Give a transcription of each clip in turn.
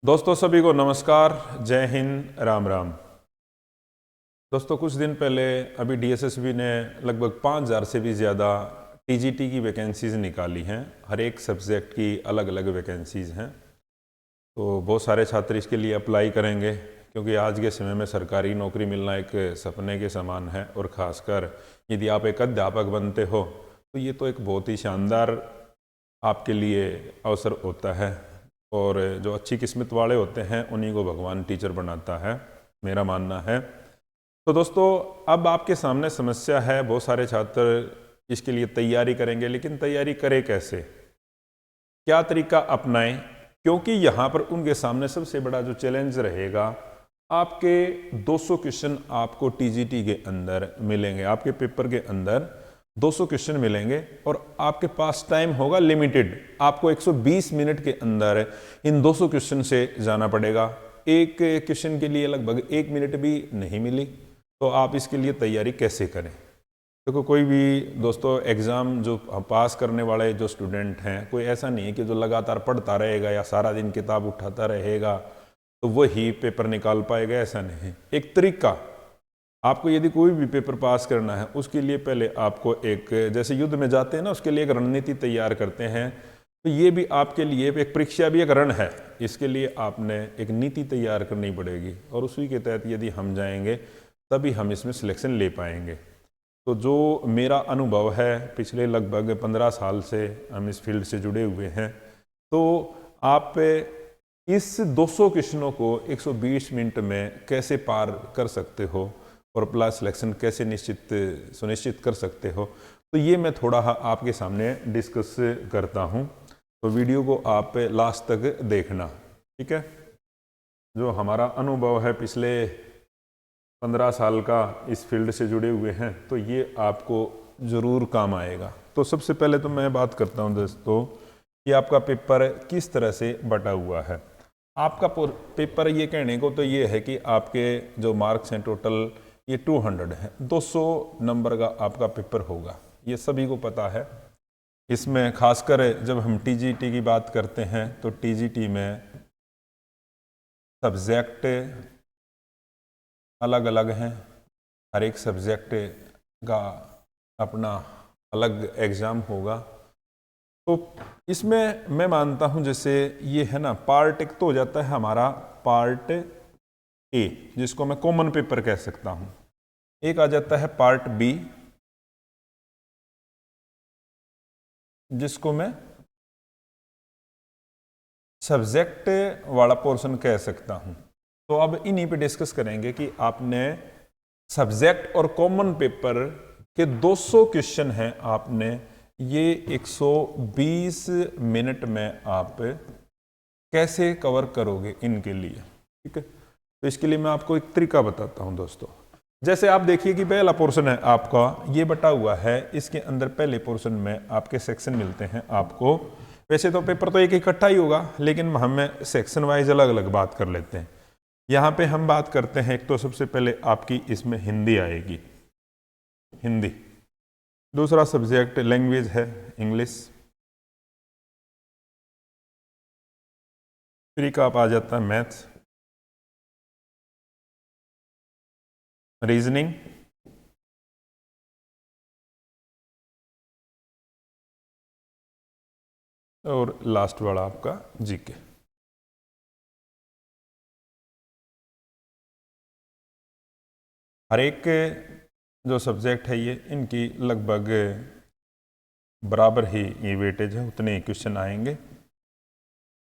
दोस्तों सभी को नमस्कार, जय हिंद, राम राम। दोस्तों कुछ दिन पहले अभी डीएसएसबी ने लगभग 5000 से भी ज़्यादा टीजीटी की वैकेंसीज़ निकाली हैं। हर एक सब्जेक्ट की अलग अलग वैकेंसीज़ हैं। तो बहुत सारे छात्र इसके लिए अप्लाई करेंगे क्योंकि आज के समय में सरकारी नौकरी मिलना एक सपने के समान है। और ख़ासकर यदि आप एक अध्यापक बनते हो तो ये तो एक बहुत ही शानदार आपके लिए अवसर होता है। और जो अच्छी किस्मत वाले होते हैं उन्हीं को भगवान टीचर बनाता है, मेरा मानना है। तो दोस्तों अब आपके सामने समस्या है, बहुत सारे छात्र इसके लिए तैयारी करेंगे, लेकिन तैयारी करें कैसे, क्या तरीका अपनाएं? क्योंकि यहाँ पर उनके सामने सबसे बड़ा जो चैलेंज रहेगा, आपके 200 क्वेश्चन आपको टीजीटी के अंदर मिलेंगे, आपके पेपर के अंदर 200 क्वेश्चन मिलेंगे और आपके पास टाइम होगा लिमिटेड। आपको 120 मिनट के अंदर इन 200 क्वेश्चन से जाना पड़ेगा। एक क्वेश्चन के लिए लगभग 1 मिनट भी नहीं मिली, तो आप इसके लिए तैयारी कैसे करें? देखो कोई भी दोस्तों एग्ज़ाम जो पास करने वाले जो स्टूडेंट हैं, कोई ऐसा नहीं है कि जो लगातार पढ़ता रहेगा या सारा दिन किताब उठाता रहेगा तो वही पेपर निकाल पाएगा, ऐसा नहीं। एक तरीका, आपको यदि कोई भी पेपर पास करना है उसके लिए पहले आपको एक, जैसे युद्ध में जाते हैं ना, उसके लिए एक रणनीति तैयार करते हैं, तो ये भी आपके लिए एक परीक्षा भी एक रण है। इसके लिए आपने एक नीति तैयार करनी पड़ेगी और उसी के तहत यदि हम जाएंगे तभी हम इसमें सिलेक्शन ले पाएंगे। तो जो मेरा अनुभव है, पिछले लगभग 15 साल से हम इस फील्ड से जुड़े हुए हैं, तो आप इस 200 क्वेश्चनों को 120 मिनट में कैसे पार कर सकते हो और प्लस सिलेक्शन कैसे सुनिश्चित कर सकते हो, तो ये मैं थोड़ा आपके सामने डिस्कस करता हूँ। तो वीडियो को आप लास्ट तक देखना, ठीक है। जो हमारा अनुभव है पिछले 15 साल का इस फील्ड से जुड़े हुए हैं, तो ये आपको ज़रूर काम आएगा। तो सबसे पहले तो मैं बात करता हूँ दोस्तों कि आपका पेपर किस तरह से बटा हुआ है। आपका पेपर ये कहने को तो ये है कि आपके जो मार्क्स हैं टोटल ये 200 है, 200 नंबर का आपका पेपर होगा, ये सभी को पता है। इसमें खासकर जब हम टीजीटी की बात करते हैं तो टीजीटी में सब्जेक्ट अलग अलग हैं, हर एक सब्जेक्ट का अपना अलग एग्ज़ाम होगा। तो इसमें मैं मानता हूं, जैसे ये है ना, पार्ट एक तो हो जाता है हमारा पार्ट ए, जिसको मैं कॉमन पेपर कह सकता हूं। एक आ जाता है पार्ट बी, जिसको मैं सब्जेक्ट वाला पोर्शन कह सकता हूं। तो अब इन्हीं पे डिस्कस करेंगे कि आपने सब्जेक्ट और कॉमन पेपर के 200 क्वेश्चन हैं, आपने ये 120 मिनट में आप कैसे कवर करोगे इनके लिए, ठीक है। तो इसके लिए मैं आपको एक तरीका बताता हूं दोस्तों। जैसे आप देखिए कि पहला पोर्शन है आपका, ये बटा हुआ है, इसके अंदर पहले पोर्शन में आपके सेक्शन मिलते हैं आपको। वैसे तो पेपर तो एक इकट्ठा ही होगा, लेकिन हम सेक्शन वाइज अलग अलग बात कर लेते हैं। यहाँ पे हम बात करते हैं, एक तो सबसे पहले आपकी इसमें हिंदी आएगी, हिंदी। दूसरा सब्जेक्ट लैंग्वेज है इंग्लिश। फिर का आप आ जाता है मैथ्स, रीजनिंग, और लास्ट वाला आपका जीके। हर एक जो सब्जेक्ट है ये, इनकी लगभग बराबर ही ये वेटेज है, उतने ही क्वेश्चन आएंगे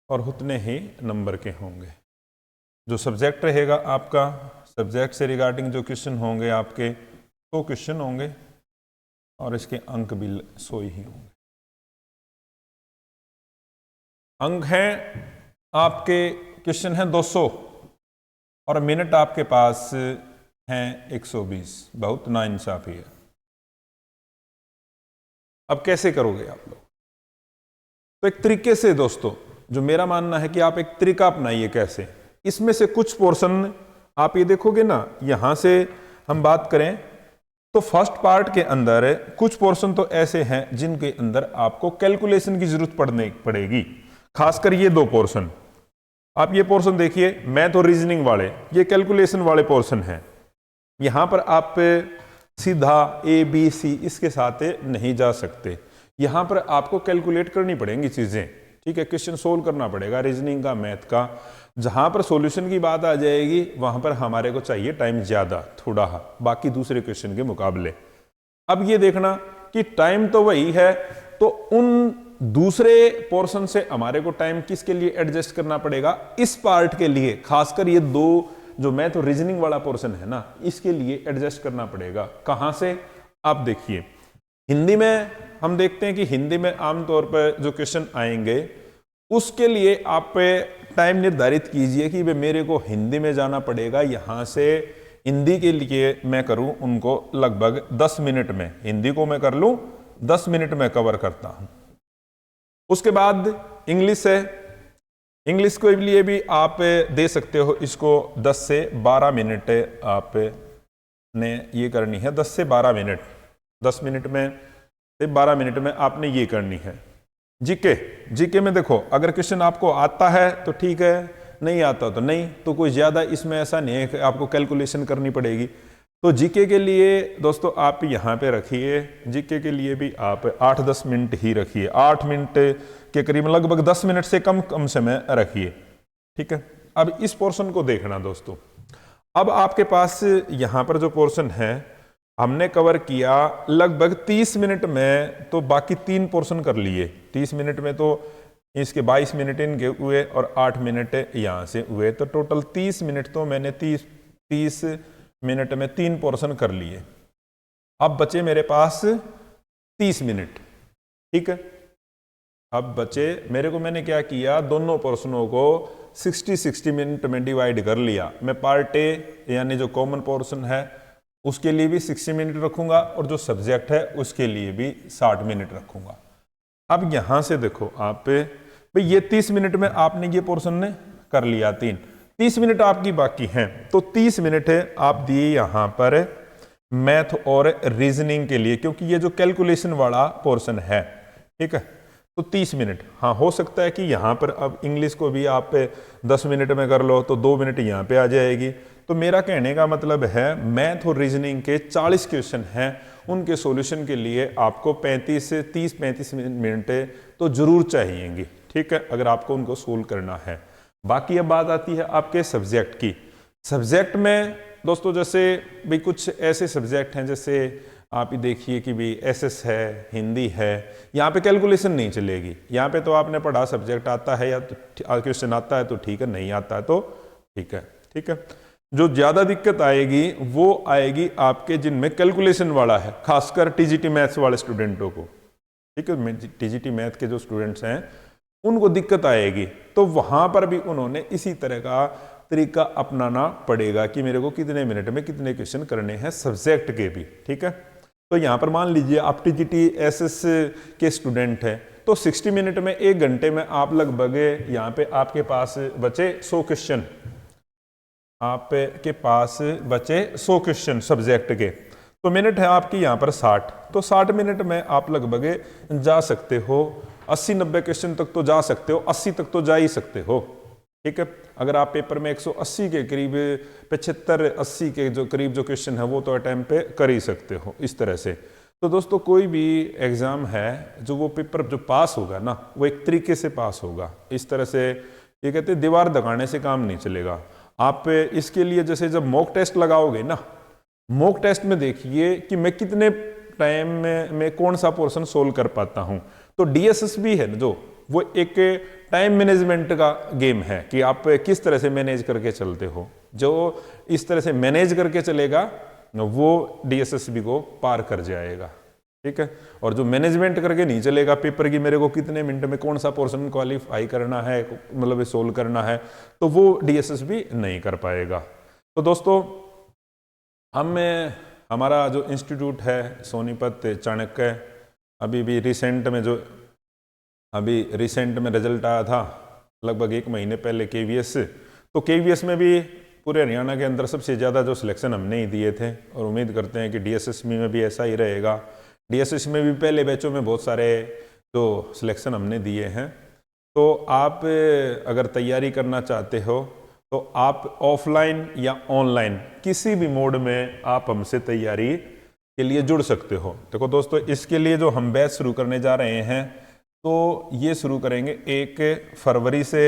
और उतने ही नंबर के होंगे। जो सब्जेक्ट रहेगा आपका, सब्जेक्ट से रिगार्डिंग जो क्वेश्चन होंगे आपके 100 क्वेश्चन होंगे और इसके अंक भी 100 ही होंगे। अंक हैं आपके, क्वेश्चन हैं 200 और मिनट आपके पास हैं 120। बहुत नाइंसाफी है। अब कैसे करोगे आप लोग? तो एक तरीके से दोस्तों, जो मेरा मानना है कि आप एक तरीका अपनाइए। कैसे? इसमें से कुछ पोर्शन आप ये देखोगे ना, यहां से हम बात करें तो फर्स्ट पार्ट के अंदर कुछ पोर्शन तो ऐसे हैं जिनके अंदर आपको कैलकुलेशन की जरूरत पड़ेगी। खासकर ये 2 पोर्शन, आप ये पोर्शन देखिए, मैथ और रीजनिंग वाले, ये कैलकुलेशन वाले पोर्शन हैं। यहाँ पर आप सीधा ए बी सी इसके साथ नहीं जा सकते, यहाँ पर आपको कैलकुलेट करनी पड़ेंगी चीज़ें, ठीक है, क्वेश्चन सोल्व करना पड़ेगा रीजनिंग का, मैथ का। जहाँ पर सॉल्यूशन की बात आ जाएगी वहाँ पर हमारे को चाहिए टाइम ज़्यादा थोड़ा, बाकी दूसरे क्वेश्चन के मुकाबले। अब ये देखना कि टाइम तो वही है, तो उन दूसरे पोर्शन से हमारे को टाइम किसके लिए एडजस्ट करना पड़ेगा, इस पार्ट के लिए, खासकर ये दो जो मैथ और रीजनिंग वाला पोर्शन है ना, इसके लिए एडजस्ट करना पड़ेगा। कहां से, आप देखिए हिंदी में हम देखते हैं कि हिंदी में आमतौर पर जो क्वेश्चन आएंगे उसके लिए आप टाइम निर्धारित कीजिए कि वे मेरे को हिंदी में जाना पड़ेगा, यहां से हिंदी के लिए मैं करूं उनको लगभग 10 मिनट में, हिंदी को मैं कर लूं 10 मिनट में कवर करता हूं। उसके बाद इंग्लिश है, इंग्लिश के लिए भी आप दे सकते हो इसको 10 से 12 मिनट आप ने ये करनी है, 10 से 12 मिनट, 10 मिनट में से 12 मिनट में आपने ये करनी है। जीके, जीके में देखो अगर क्वेश्चन आपको आता है तो ठीक है, नहीं आता तो नहीं, तो कोई ज़्यादा इसमें ऐसा नहीं है कि आपको कैलकुलेशन करनी पड़ेगी। तो जीके के लिए दोस्तों आप यहाँ पे रखिए, जीके के लिए भी आप 8-10 मिनट ही रखिए, 8 मिनट के करीब, लगभग 10 मिनट से कम समय रखिए, ठीक है। अब इस पोर्शन को देखना दोस्तों, अब आपके पास यहाँ पर जो पोर्शन है हमने कवर किया लगभग 30 मिनट में, तो बाकी 3 पोर्शन कर लिए 30 मिनट में, तो इसके 22 मिनट इनके हुए और 8 मिनट यहाँ से हुए, तो टोटल 30 मिनट, तो मैंने 30 मिनट में 3 पोर्शन कर लिए। अब बचे मेरे पास 30 मिनट, ठीक है। अब बचे मेरे को, मैंने क्या किया, दोनों पोर्शनों को 60-60 मिनट में डिवाइड कर लिया। मैं पार्ट ए यानी जो कॉमन पोर्शन है उसके लिए भी 60 मिनट रखूंगा और जो सब्जेक्ट है उसके लिए भी 60 मिनट रखूंगा। अब यहां से देखो आप भाई, ये 30 मिनट में आपने ये पोर्शन ने कर लिया 30 मिनट आपकी बाकी हैं, तो 30 मिनट आप दिए यहां पर मैथ और रीजनिंग के लिए, क्योंकि ये जो कैलकुलेशन वाला पोर्शन है, ठीक है, तो 30 मिनट। हाँ, हो सकता है कि यहाँ पर अब इंग्लिश को भी आप 10 मिनट में कर लो तो 2 मिनट यहाँ पे आ जाएगी। तो मेरा कहने का मतलब है मैथ और रीजनिंग के 40 क्वेश्चन हैं, उनके सॉल्यूशन के लिए आपको 30-35 मिनट तो जरूर चाहिएंगी, ठीक है, अगर आपको उनको सोल्व करना है। बाकी अब बात आती है आपके सब्जेक्ट की। सब्जेक्ट में दोस्तों जैसे भाई कुछ ऐसे सब्जेक्ट हैं, जैसे आप ही देखिए कि भाई एसएस है, हिंदी है, यहाँ पे कैलकुलेशन नहीं चलेगी। यहाँ पे तो आपने पढ़ा, सब्जेक्ट आता है या तो क्वेश्चन आता है तो ठीक है, नहीं आता है तो ठीक है, ठीक है। जो ज़्यादा दिक्कत आएगी वो आएगी आपके जिनमें कैलकुलेशन वाला है, खासकर टीजीटी मैथ्स वाले स्टूडेंटों को, ठीक है। टीजीटी मैथ के जो स्टूडेंट्स हैं उनको दिक्कत आएगी, तो वहाँ पर भी उन्होंने इसी तरह का तरीका अपनाना पड़ेगा कि मेरे को कितने मिनट में कितने क्वेश्चन करने हैं सब्जेक्ट के भी, ठीक है। तो यहाँ पर मान लीजिए आप टीजीटी एसएस के स्टूडेंट हैं, तो 60 मिनट में 1 घंटे में आप लगभग यहाँ पे आपके पास बचे 100 क्वेश्चन, आपके पास बचे 100 क्वेश्चन सब्जेक्ट के, तो मिनट है आपकी यहाँ पर 60, तो 60 मिनट में आप लगभग जा सकते हो 80-90 क्वेश्चन तक तो जा सकते हो, 80 तक तो जा ही सकते हो, ठीक है। अगर आप पेपर में 180 के करीब 75-80 के जो करीब जो क्वेश्चन है वो तो अटेम्प्ट पे कर ही सकते हो इस तरह से। तो दोस्तों कोई भी एग्जाम है जो वो पेपर जो पास होगा ना, वो एक तरीके से पास होगा, इस तरह से ये कहते हैं दीवार दगाने से काम नहीं चलेगा। आप इसके लिए जैसे जब मॉक टेस्ट लगाओगे ना, मॉक टेस्ट में देखिए कि मैं कितने टाइम में मैं कौन सा पोर्शन सोल्व कर पाता हूँ। तो डीएसएसबी है जो, वो एक टाइम मैनेजमेंट का गेम है कि आप किस तरह से मैनेज करके चलते हो। जो इस तरह से मैनेज करके चलेगा वो डीएसएसबी को पार कर जाएगा, ठीक है। और जो मैनेजमेंट करके नहीं चलेगा पेपर की, मेरे को कितने मिनट में कौन सा पोर्शन क्वालिफाई करना है, मतलब सोल्व करना है, तो वो डीएसएसबी नहीं कर पाएगा। तो दोस्तों हमारा जो इंस्टीट्यूट है सोनीपत चाणक्य, अभी भी रिसेंट में रिजल्ट आया था लगभग 1 महीने पहले केवीएस, तो केवीएस में भी पूरे हरियाणा के अंदर सबसे ज़्यादा जो सिलेक्शन हमने ही दिए थे, और उम्मीद करते हैं कि डीएसएसबी में भी ऐसा ही रहेगा। डीएसएस में भी पहले बैचों में बहुत सारे जो सिलेक्शन हमने दिए हैं, तो आप अगर तैयारी करना चाहते हो तो आप ऑफलाइन या ऑनलाइन किसी भी मोड में आप हमसे तैयारी के लिए जुड़ सकते हो। देखो दोस्तों, इसके लिए जो हम बैच शुरू करने जा रहे हैं तो ये शुरू करेंगे 1 फरवरी से।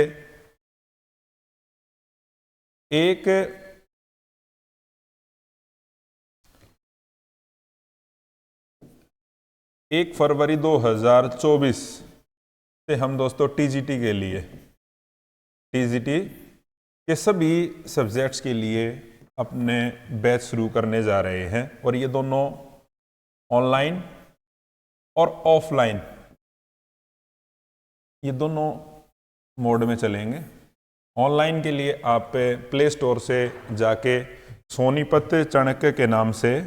1 फरवरी 2024 से हम दोस्तों टीजीटी के लिए, टीजीटी के सभी सब्जेक्ट्स के लिए अपने बैच शुरू करने जा रहे हैं। और ये दोनों ऑनलाइन और ऑफलाइन, ये दोनों मोड में चलेंगे। ऑनलाइन के लिए आप प्ले स्टोर से जाके सोनीपत चाणक्य के नाम से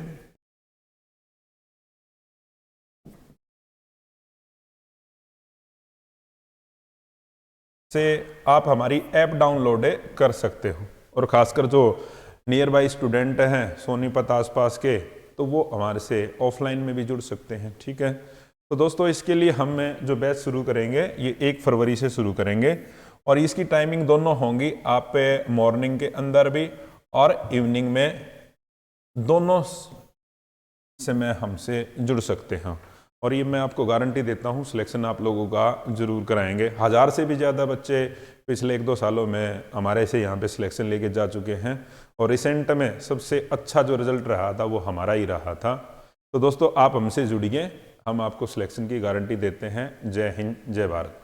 आप हमारी ऐप डाउनलोड कर सकते हो। और ख़ासकर जो नियर बाई स्टूडेंट हैं सोनीपत आसपास के, तो वो हमारे से ऑफलाइन में भी जुड़ सकते हैं। ठीक है, तो दोस्तों इसके लिए हम जो बैच शुरू करेंगे ये 1 फरवरी से शुरू करेंगे और इसकी टाइमिंग दोनों होंगी, आप मॉर्निंग के अंदर भी और इवनिंग में, दोनों समय हमसे जुड़ सकते हैं। और ये मैं आपको गारंटी देता हूँ सिलेक्शन आप लोगों का ज़रूर कराएंगे। 1000 से भी ज़्यादा बच्चे पिछले 1-2 सालों में हमारे से यहाँ पे सिलेक्शन लेके जा चुके हैं और रिसेंट में सबसे अच्छा जो रिज़ल्ट रहा था वो हमारा ही रहा था। तो दोस्तों आप हमसे जुड़िए, हम आपको सिलेक्शन की गारंटी देते हैं। जय हिंद, जय भारत।